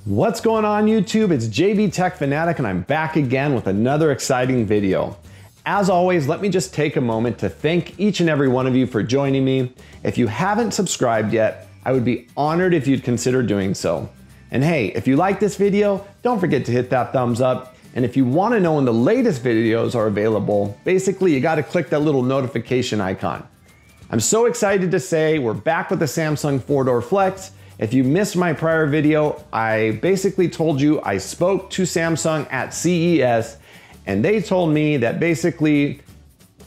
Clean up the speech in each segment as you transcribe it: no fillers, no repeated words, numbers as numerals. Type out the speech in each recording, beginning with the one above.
What's going on YouTube? It's JB Tech Fanatic and I'm back again with another exciting video. As always, let me just take a moment to thank each and every one of you for joining me. If you haven't subscribed yet, I would be honored if you'd consider doing so. And hey, if you like this video, don't forget to hit that thumbs up. And if you want to know when the latest videos are available, basically you got to click that little notification icon. I'm so excited to say we're back with the Samsung 4-door Flex. If you missed my prior video, I basically told you I spoke to Samsung at CES and they told me that basically,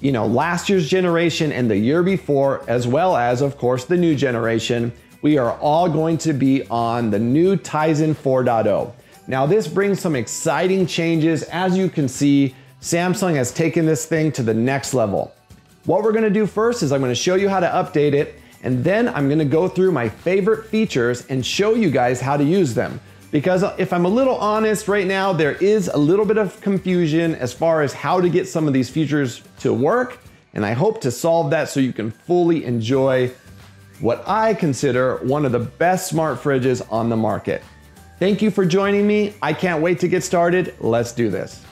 last year's generation and the year before, as well as of course the new generation, we are all going to be on the new Tizen 4.0. Now this brings some exciting changes. As you can see, Samsung has taken this thing to the next level. What we're gonna do first is I'm gonna show you how to update it, and then I'm gonna go through my favorite features and show you guys how to use them. Because if I'm a little honest right now, there is a little bit of confusion as far as how to get some of these features to work, and I hope to solve that so you can fully enjoy what I consider one of the best smart fridges on the market. Thank you for joining me. I can't wait to get started. Let's do this.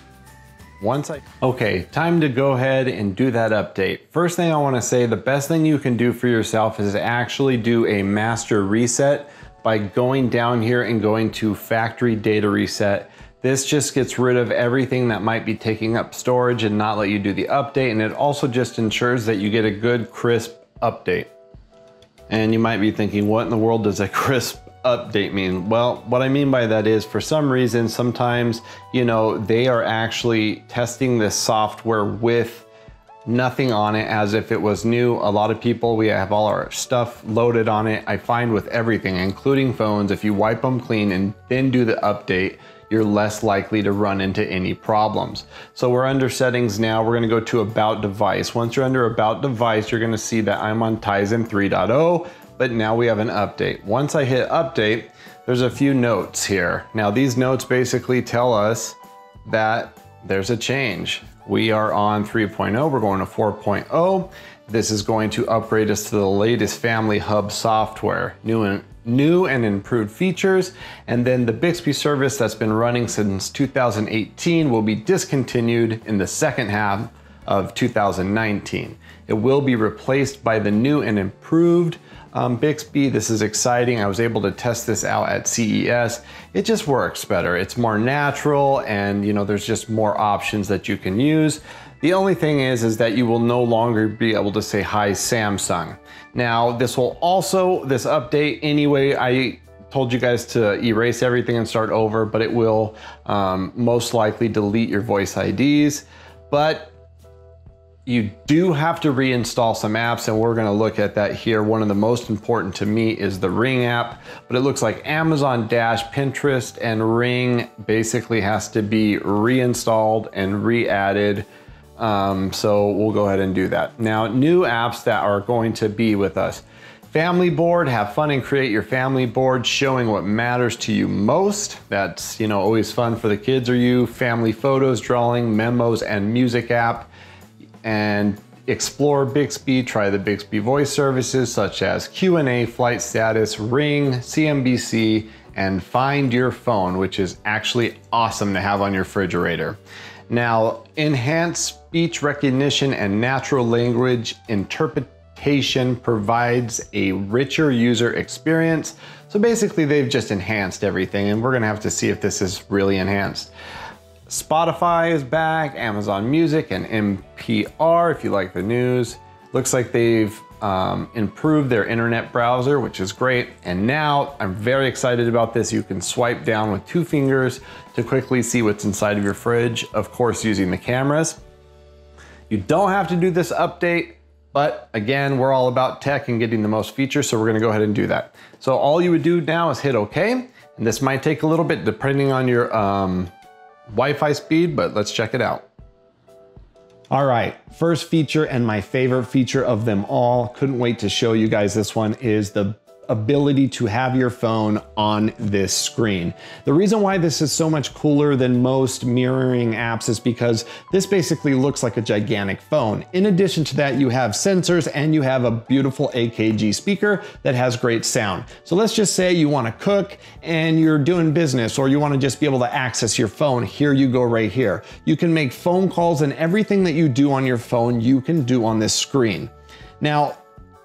Okay, time to go ahead and do that update. First thing I want to say, the best thing you can do for yourself is actually do a master reset by going down here and going to factory data reset. This just gets rid of everything that might be taking up storage and not let you do the update, and it also just ensures that you get a good crisp update. And you might be thinking, what in the world does a crisp update mean? Well, what I mean by that is, for some reason, sometimes, they are actually testing this software with nothing on it as if it was new. A lot of people, we have all our stuff loaded on it. I find with everything, including phones, if you wipe them clean and then do the update, you're less likely to run into any problems. So we're under settings now. We're gonna go to about device. Once you're under about device, you're gonna see that I'm on Tizen 3.0, but now we have an update. Once I hit update, there's a few notes here. Now these notes basically tell us that there's a change. We are on 3.0, we're going to 4.0. This is going to upgrade us to the latest FamilyHub software, new and improved features, and then the Bixby service that's been running since 2018 will be discontinued in the second half of 2019. It will be replaced by the new and improved Bixby. This is exciting. I was able to test this out at CES. It just works better. It's more natural, and there's just more options that you can use. The only thing is that you will no longer be able to say hi Samsung. Now this update anyway, I told you guys to erase everything and start over, but it will most likely delete your voice IDs. But you do have to reinstall some apps, and we're gonna look at that here. One of the most important to me is the Ring app, but it looks like Amazon Dash, Pinterest, and Ring basically has to be reinstalled and re-added. So we'll go ahead and do that. Now, new apps that are going to be with us. Family board, have fun and create your family board showing what matters to you most. That's, always fun for the kids or you. Family photos, drawing, memos, and music app. And explore Bixby, try the Bixby voice services such as Q&A, flight status, Ring, CNBC, and Find Your Phone, which is actually awesome to have on your refrigerator. Now, enhanced speech recognition and natural language interpretation provides a richer user experience. So basically they've just enhanced everything, and we're gonna have to see if this is really enhanced. Spotify is back, Amazon Music, and NPR if you like the news. Looks like they've improved their internet browser, which is great. And now I'm very excited about this. You can swipe down with 2 fingers to quickly see what's inside of your fridge, of course using the cameras. You don't have to do this update, but again, we're all about tech and getting the most features, so we're gonna go ahead and do that. So all you would do now is hit OK, and this might take a little bit depending on your Wi-Fi speed, but let's check it out. All right, first feature and my favorite feature of them all, couldn't wait to show you guys this one, is the ability to have your phone on this screen. The reason why this is so much cooler than most mirroring apps is because this basically looks like a gigantic phone. In addition to that, you have sensors and you have a beautiful AKG speaker that has great sound. So let's just say you want to cook and you're doing business, or you want to just be able to access your phone. Here you go right here. You can make phone calls, and everything that you do on your phone, you can do on this screen. Now,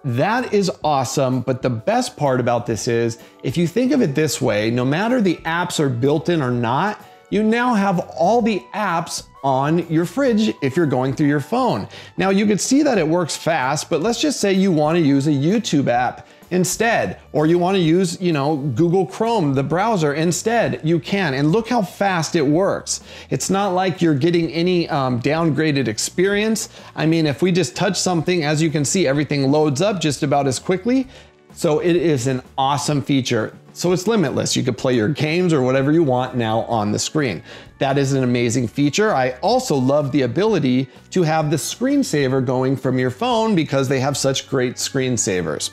that is awesome, but the best part about this is, if you think of it this way, no matter the apps are built in or not, you now have all the apps on your fridge if you're going through your phone. Now you could see that it works fast, but let's just say you want to use a YouTube app instead, or you want to use, Google Chrome, the browser instead. You can, and look how fast it works. It's not like you're getting any downgraded experience. I mean, if we just touch something, as you can see, everything loads up just about as quickly. So it is an awesome feature. So it's limitless. You could play your games or whatever you want now on the screen. That is an amazing feature. I also love the ability to have the screensaver going from your phone because they have such great screensavers.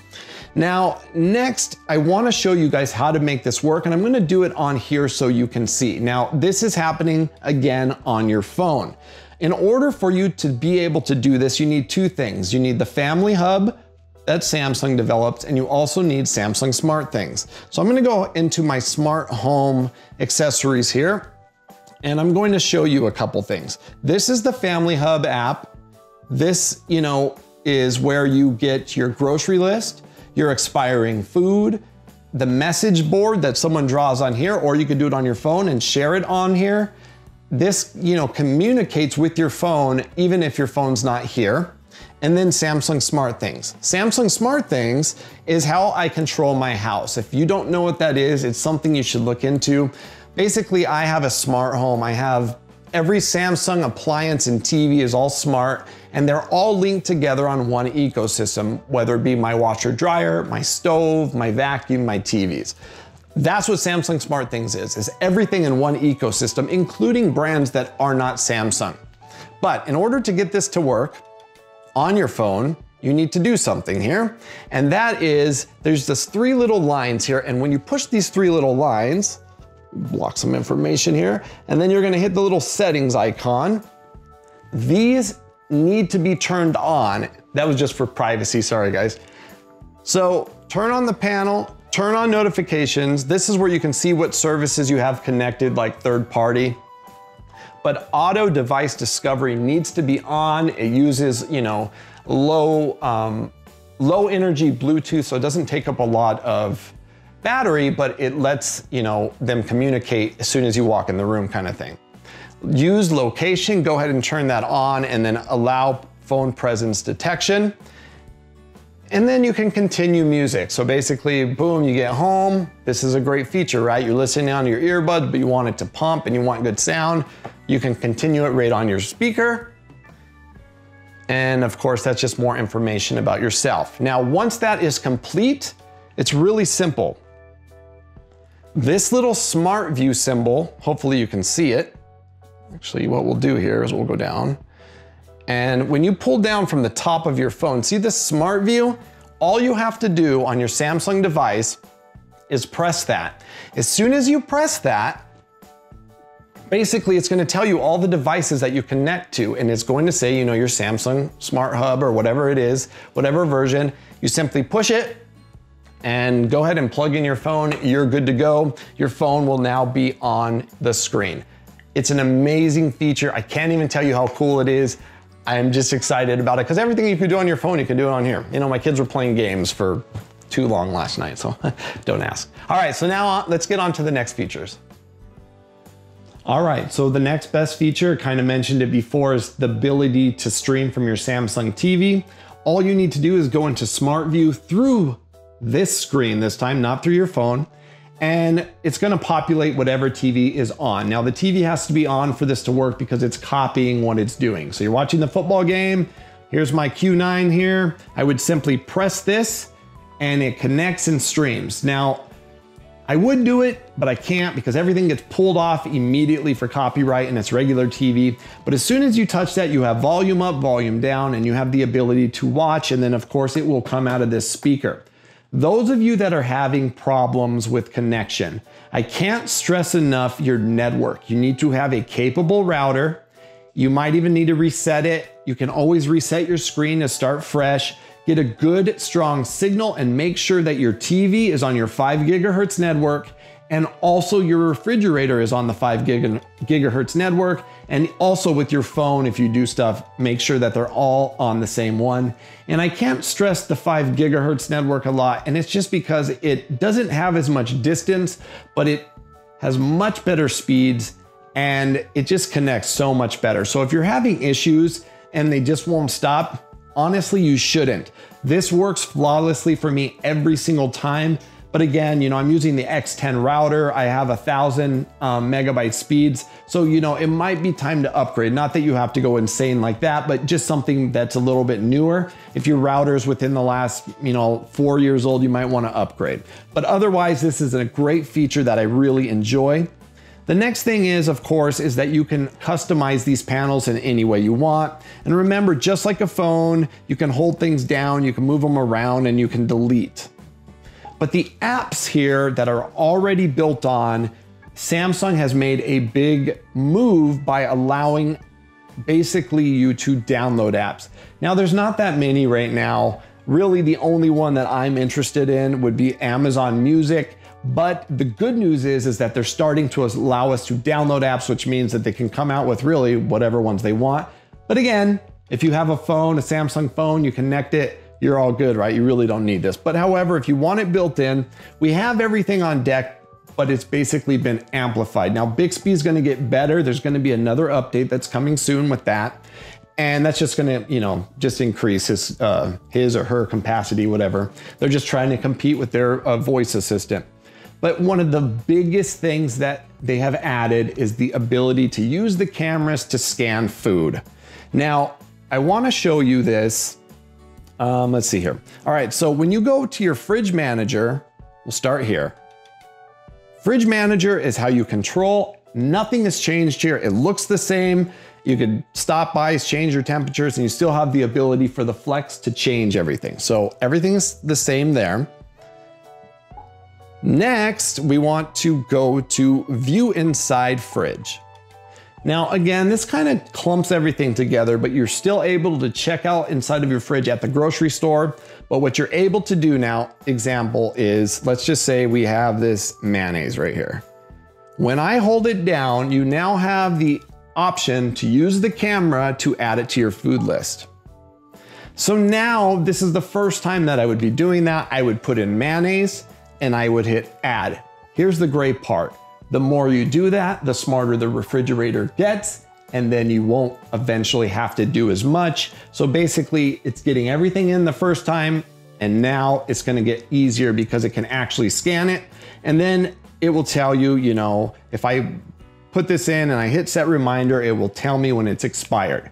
Now, next, I want to show you guys how to make this work, and I'm going to do it on here so you can see. Now, this is happening again on your phone. In order for you to be able to do this, you need two things. You need the Family Hub that Samsung developed, and you also need Samsung Smartthings. So I'm going to go into my smart home accessories here, and I'm going to show you a couple things. This is the Family Hub app. This, is where you get your grocery list, your expiring food, the message board that someone draws on here, or you could do it on your phone and share it on here. This, communicates with your phone even if your phone's not here. And then Samsung Smartthings. Samsung Smartthings is how I control my house. If you don't know what that is, it's something you should look into. Basically, I have a smart home. I have every Samsung appliance and TV is all smart, and they're all linked together on one ecosystem, whether it be my washer dryer, my stove, my vacuum, my TVs. That's what Samsung Smartthings is everything in one ecosystem, including brands that are not Samsung. But in order to get this to work on your phone, you need to do something here. And that is, there's this three little lines here. And when you push these three little lines, block some information here, and then you're gonna hit the little settings icon. These need to be turned on. That was just for privacy, sorry guys. So turn on the panel, turn on notifications. This is where you can see what services you have connected, like third party. But auto device discovery needs to be on. It uses, low energy Bluetooth, so it doesn't take up a lot of battery, but it lets, them communicate as soon as you walk in the room, kind of thing. Use location, go ahead and turn that on, and then allow phone presence detection. And then you can continue music. So basically, boom, you get home. This is a great feature, right? You're listening on your earbud, but you want it to pump and you want good sound. You can continue it right on your speaker. And of course, that's just more information about yourself. Now, once that is complete, it's really simple. This little Smart View symbol, hopefully you can see it. Actually, what we'll do here is we'll go down. And when you pull down from the top of your phone, see this Smart View? All you have to do on your Samsung device is press that. As soon as you press that, basically it's gonna tell you all the devices that you connect to, and it's going to say, your Samsung Smart Hub or whatever it is, whatever version. You simply push it and go ahead and plug in your phone. You're good to go. Your phone will now be on the screen. It's an amazing feature. I can't even tell you how cool it is. I'm just excited about it because everything you can do on your phone, you can do it on here. My kids were playing games for too long last night, so don't ask. All right, so now let's get on to the next features. All right, so the next best feature, kind of mentioned it before, is the ability to stream from your Samsung TV. All you need to do is go into Smart View through this screen this time, not through your phone, and it's gonna populate whatever TV is on. Now the TV has to be on for this to work because it's copying what it's doing. So you're watching the football game, here's my Q9 here. I would simply press this and it connects and streams. Now, I would do it, but I can't because everything gets pulled off immediately for copyright and it's regular TV. But as soon as you touch that, you have volume up, volume down, and you have the ability to watch, and then of course it will come out of this speaker. Those of you that are having problems with connection, I can't stress enough your network. You need to have a capable router. You might even need to reset it. You can always reset your screen to start fresh. Get a good, strong signal and make sure that your TV is on your 5 gigahertz network, and also your refrigerator is on the 5 gigahertz network. And also with your phone, if you do stuff, make sure that they're all on the same one. And I can't stress the 5 gigahertz network a lot, and it's just because it doesn't have as much distance, but it has much better speeds and it just connects so much better. So if you're having issues and they just won't stop, honestly, you shouldn't. This works flawlessly for me every single time. But again, I'm using the X10 router. I have 1,000 megabyte speeds. So, it might be time to upgrade. Not that you have to go insane like that, but just something that's a little bit newer. If your router's within the last, 4 years old, you might want to upgrade. But otherwise, this is a great feature that I really enjoy. The next thing is, of course, is that you can customize these panels in any way you want. And remember, just like a phone, you can hold things down, you can move them around, and you can delete. But the apps here that are already built on, Samsung has made a big move by allowing basically you to download apps. Now, there's not that many right now. Really, the only one that I'm interested in would be Amazon Music. But the good news is that they're starting to allow us to download apps, which means that they can come out with really whatever ones they want. But again, if you have a phone, a Samsung phone, you connect it, you're all good, right? You really don't need this. But however, if you want it built in, we have everything on deck, but it's basically been amplified. Now, Bixby is gonna get better. There's gonna be another update that's coming soon with that. And that's just gonna, just increase his or her capacity, whatever. They're just trying to compete with their voice assistant. But one of the biggest things that they have added is the ability to use the cameras to scan food. Now, I wanna show you this. Let's see here. All right, so when you go to your fridge manager, we'll start here. Fridge manager is how you control. Nothing has changed here. It looks the same. You could stop by, change your temperatures, and you still have the ability for the flex to change everything. So everything is the same there. Next, we want to go to view inside fridge. Now, again, this kind of clumps everything together, but you're still able to check out inside of your fridge at the grocery store. But what you're able to do now, example is, let's just say we have this mayonnaise right here. When I hold it down, you now have the option to use the camera to add it to your food list. So now this is the first time that I would be doing that. I would put in mayonnaise and I would hit add. Here's the great part. The more you do that, the smarter the refrigerator gets, and then you won't eventually have to do as much. So basically, it's getting everything in the first time, and now it's gonna get easier because it can actually scan it. And then it will tell you, if I put this in and I hit set reminder, it will tell me when it's expired.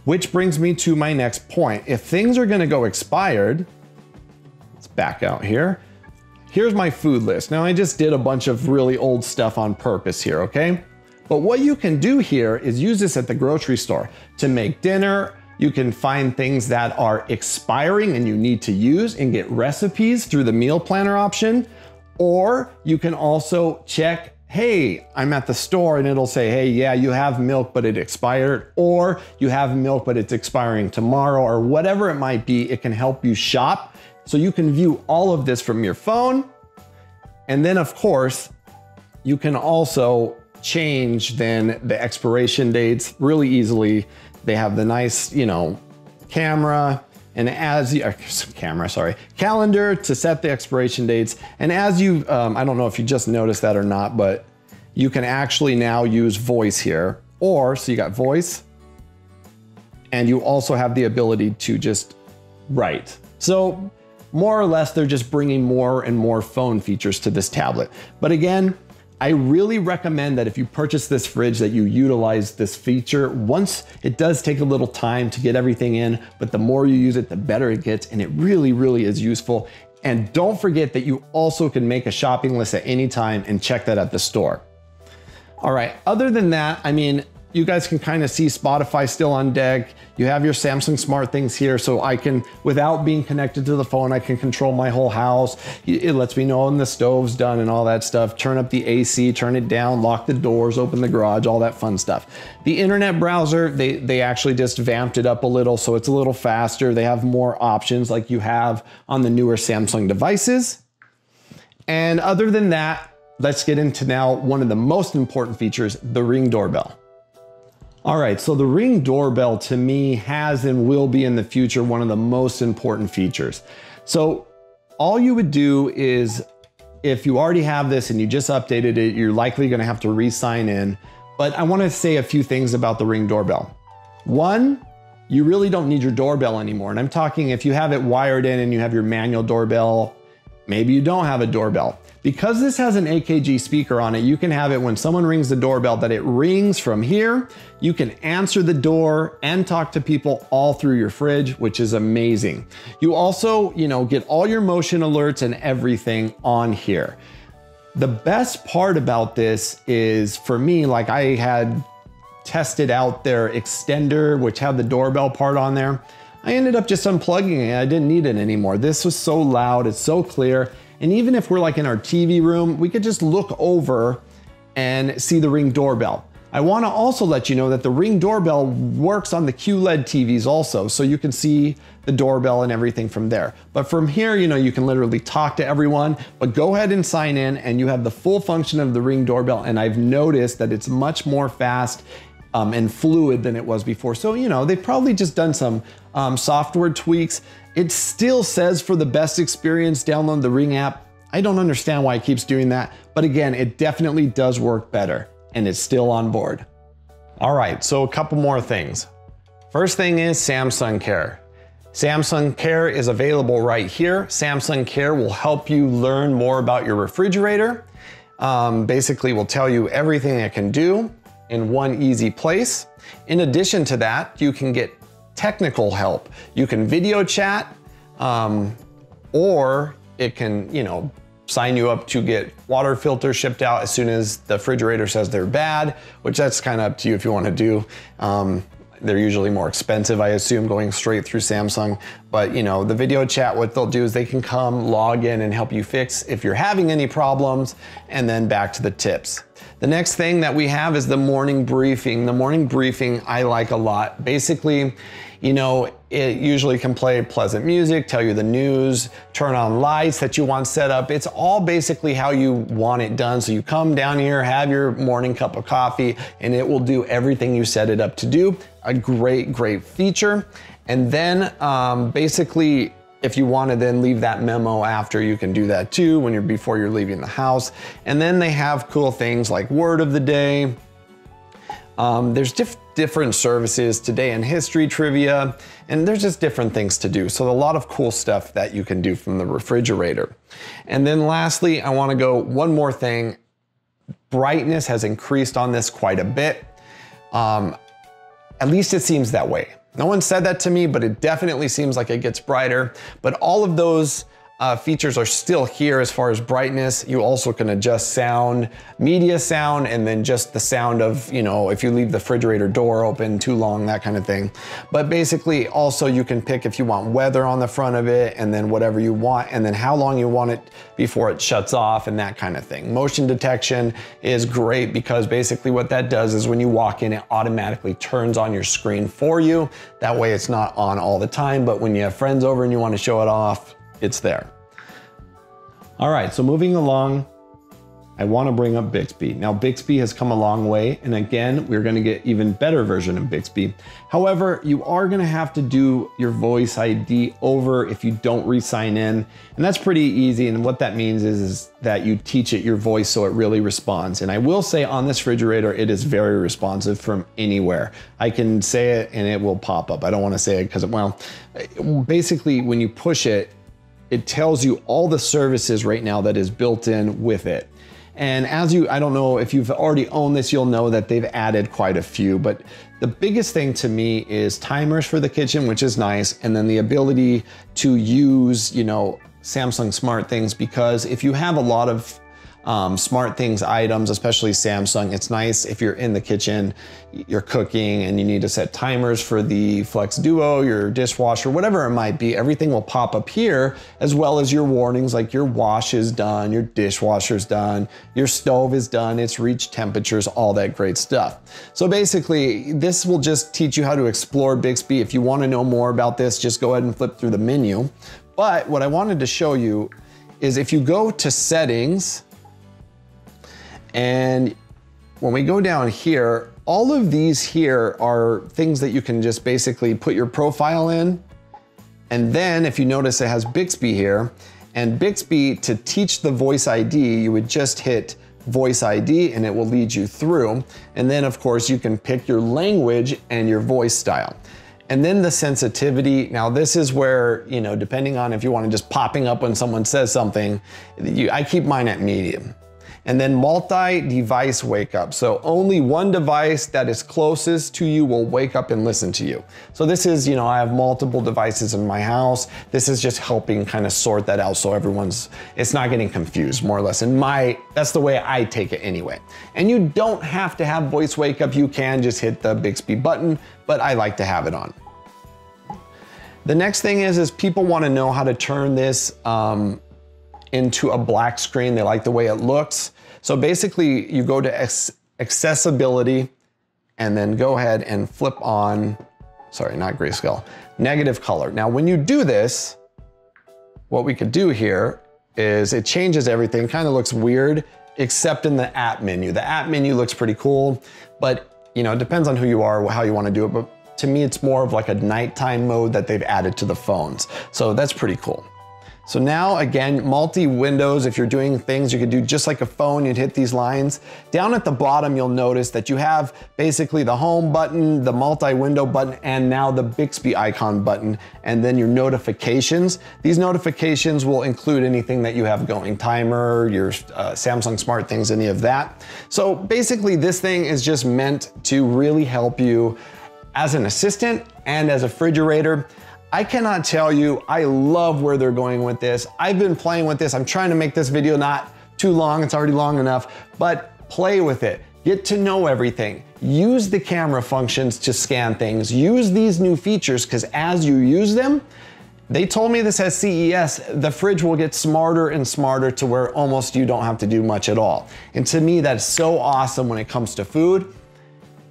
Which brings me to my next point. If things are gonna go expired, let's back out here. Here's my food list. Now I just did a bunch of really old stuff on purpose here, okay? But what you can do here is use this at the grocery store to make dinner. You can find things that are expiring and you need to use and get recipes through the meal planner option. Or you can also check, hey, I'm at the store, and it'll say, hey, yeah, you have milk, but it expired. Or you have milk, but it's expiring tomorrow, or whatever it might be. It can help you shop. So you can view all of this from your phone. And then of course, you can also change then the expiration dates really easily. They have the nice, camera, and calendar to set the expiration dates. And as you, I don't know if you just noticed that or not, but you can actually now use voice here. So you got voice, and you also have the ability to just write. So more or less, they're just bringing more and more phone features to this tablet. But again, I really recommend that if you purchase this fridge that you utilize this feature. Once it does take a little time to get everything in, but the more you use it, the better it gets, and it really, really is useful. And don't forget that you also can make a shopping list at any time and check that at the store. All right, other than that, you guys can kind of see Spotify still on deck. You have your Samsung Smartthings here, so I can, without being connected to the phone, I can control my whole house. It lets me know when the stove's done and all that stuff. Turn up the AC, turn it down, lock the doors, open the garage, all that fun stuff. The internet browser, they actually just vamped it up a little, so it's a little faster. They have more options like you have on the newer Samsung devices. And other than that, let's get into now one of the most important features, the Ring doorbell. All right, so the Ring doorbell to me has and will be in the future one of the most important features. So all you would do is, if you already have this and you just updated it, you're likely gonna have to re-sign in. But I wanna say a few things about the Ring doorbell. One, you really don't need your doorbell anymore. And I'm talking if you have it wired in and you have your manual doorbell, maybe you don't have a doorbell. Because this has an AKG speaker on it, you can have it when someone rings the doorbell that it rings from here. You can answer the door and talk to people all through your fridge, which is amazing. You also, get all your motion alerts and everything on here. The best part about this is, for me, like I had tested out their extender, which had the doorbell part on there. I ended up just unplugging it. I didn't need it anymore. This was so loud, it's so clear. And even if we're like in our TV room, we could just look over and see the Ring doorbell. I wanna also let you know that the Ring doorbell works on the QLED TVs also, so you can see the doorbell and everything from there. But from here, you can literally talk to everyone, but go ahead and sign in and you have the full function of the Ring doorbell. And I've noticed that it's much more fast and fluid than it was before. So, they've probably just done some software tweaks. It still says for the best experience, download the Ring app. I don't understand why it keeps doing that, but again, it definitely does work better and it's still on board. All right, so a couple more things. First thing is Samsung Care. Samsung Care is available right here. Samsung Care will help you learn more about your refrigerator. Basically, will tell you everything it can do in one easy place. In addition to that, you can get technical help. You can video chat, or it can, sign you up to get water filters shipped out as soon as the refrigerator says they're bad, which that's kind of up to you if you want to do. They're usually more expensive, I assume, going straight through Samsung. But the video chat, what they'll do is they can come log in and help you fix if you're having any problems, and then back to the tips. The next thing that we have is the morning briefing. The morning briefing I like a lot. Basically, it usually can play pleasant music, tell you the news, turn on lights that you want set up. It's all basically how you want it done. So you come down here, have your morning cup of coffee, and it will do everything you set it up to do. A great, great feature. And then basically, if you want to then leave that memo after, you can do that too before you're leaving the house. And then they have cool things like word of the day. There's different services, today in history trivia, and there's just different things to do. So a lot of cool stuff that you can do from the refrigerator. And then lastly, I want to go one more thing. Brightness has increased on this quite a bit. At least it seems that way. No one said that to me, but it definitely seems like it gets brighter. But all of those features are still here as far as brightness. You also can adjust sound, media sound, and then just the sound of, if you leave the refrigerator door open too long, that kind of thing. But basically also you can pick if you want weather on the front of it, and then whatever you want, and then how long you want it before it shuts off and that kind of thing. Motion detection is great because basically what that does is when you walk in, it automatically turns on your screen for you. That way it's not on all the time, but when you have friends over and you want to show it off, it's there. All right, so moving along, I want to bring up Bixby. Now, Bixby has come a long way, and again, we're going to get even better version of Bixby. However, you are going to have to do your voice ID over if you don't re-sign in, and that's pretty easy. And what that means is that you teach it your voice so it really responds. And I will say on this refrigerator, it is very responsive from anywhere. I can say it and it will pop up. I don't want to say it because, well, basically when you push it, it tells you all the services right now that is built in with it. And I don't know if you've already owned this, you'll know that they've added quite a few, but the biggest thing to me is timers for the kitchen, which is nice. And then the ability to use, Samsung Smartthings, because if you have a lot of Smartthings items, especially Samsung. It's nice if you're in the kitchen, you're cooking and you need to set timers for the Flex Duo, your dishwasher, whatever it might be, everything will pop up here, as well as your warnings like your wash is done, your dishwasher's done, your stove is done, it's reached temperatures, all that great stuff. So basically, this will just teach you how to explore Bixby. If you want to know more about this, just go ahead and flip through the menu. But what I wanted to show you is if you go to settings, and when we go down here, all of these here are things that you can just basically put your profile in. And then if you notice it has Bixby here, and Bixby, to teach the voice ID, you would just hit voice ID and it will lead you through. And then of course you can pick your language and your voice style. And then the sensitivity. Now this is where, you know, depending on if you want to just popping up when someone says something, I keep mine at medium. And then multi-device wake up. So only one device that is closest to you will wake up and listen to you. So this is, you know, I have multiple devices in my house. This is just helping kind of sort that out so it's not getting confused, more or less. And that's the way I take it anyway. And you don't have to have voice wake up. You can just hit the Bixby button, but I like to have it on. The next thing is people want to know how to turn this into a black screen. They like the way it looks. So basically you go to accessibility and then go ahead and flip on, sorry, not grayscale, negative color. Now, when you do this, what we could do here is it changes everything, kind of looks weird, except in the app menu. The app menu looks pretty cool, but you know, it depends on who you are, how you want to do it. But to me, it's more of like a nighttime mode that they've added to the phones. So that's pretty cool. So now again, multi-windows, if you're doing things, you could do just like a phone, you'd hit these lines. Down at the bottom, you'll notice that you have basically the home button, the multi-window button, and now the Bixby icon button, and then your notifications. These notifications will include anything that you have going, timer, your Samsung Smartthings, any of that. So basically this thing is just meant to really help you as an assistant and as a refrigerator. I cannot tell you, I love where they're going with this. I've been playing with this. I'm trying to make this video not too long. It's already long enough, but play with it. Get to know everything. Use the camera functions to scan things. Use these new features, because as you use them, they told me this at CES, the fridge will get smarter and smarter to where almost you don't have to do much at all. And to me, that's so awesome when it comes to food.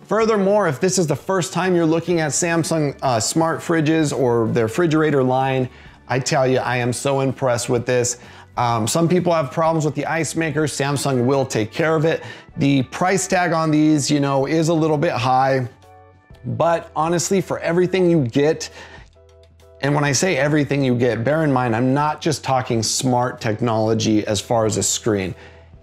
Furthermore, if this is the first time you're looking at Samsung smart fridges or their refrigerator line, I tell you, I am so impressed with this. Some people have problems with the ice makers. Samsung will take care of it. The price tag on these, you know, is a little bit high, but honestly, for everything you get, and when I say everything you get, bear in mind, I'm not just talking smart technology as far as a screen.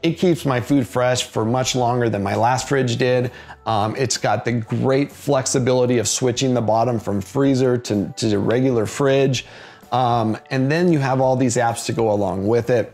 It keeps my food fresh for much longer than my last fridge did. It's got the great flexibility of switching the bottom from freezer to the regular fridge. And then you have all these apps to go along with it,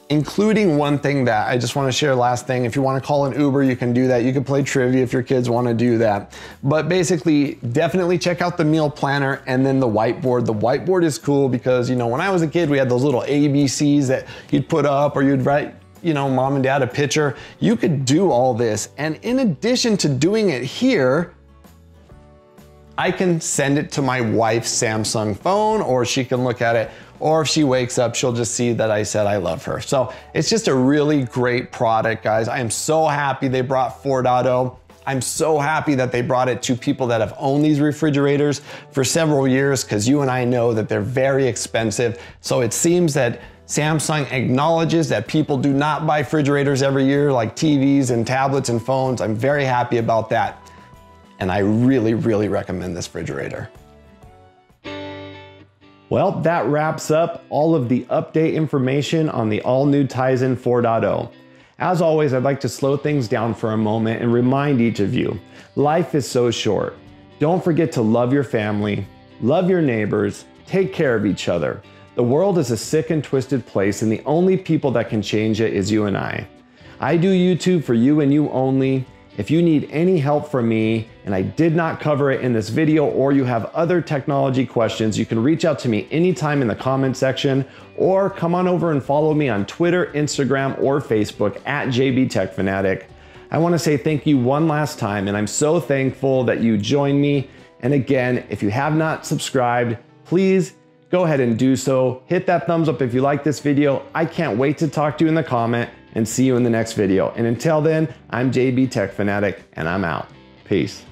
including one thing that I just want to share, last thing. If you want to call an Uber, you can do that. You can play trivia if your kids want to do that. But basically, definitely check out the meal planner and then the whiteboard. The whiteboard is cool because, you know, when I was a kid, we had those little ABCs that you'd put up, or you'd write, you know, mom and dad a picture. You could do all this. And in addition to doing it here, I can send it to my wife's Samsung phone, or she can look at it, or if she wakes up, she'll just see that I said I love her. So it's just a really great product, guys. I am so happy they brought 4.0. I'm so happy that they brought it to people that have owned these refrigerators for several years, because you and I know that they're very expensive. So it seems that Samsung acknowledges that people do not buy refrigerators every year like TVs and tablets and phones. I'm very happy about that. And I really, really recommend this refrigerator. Well, that wraps up all of the update information on the all-new Tizen 4.0. As always, I'd like to slow things down for a moment and remind each of you, life is so short. Don't forget to love your family, love your neighbors, take care of each other. The world is a sick and twisted place, and the only people that can change it is you and I. I do YouTube for you and you only, If you need any help from me and I did not cover it in this video, or you have other technology questions, you can reach out to me anytime in the comment section, or come on over and follow me on Twitter, Instagram, or Facebook at JBTechFanatic. I want to say thank you one last time, and I'm so thankful that you joined me. And again, if you have not subscribed, please go ahead and do so. Hit that thumbs up if you like this video. I can't wait to talk to you in the comment, and see you in the next video. And until then, I'm JB Tech Fanatic, and I'm out. Peace.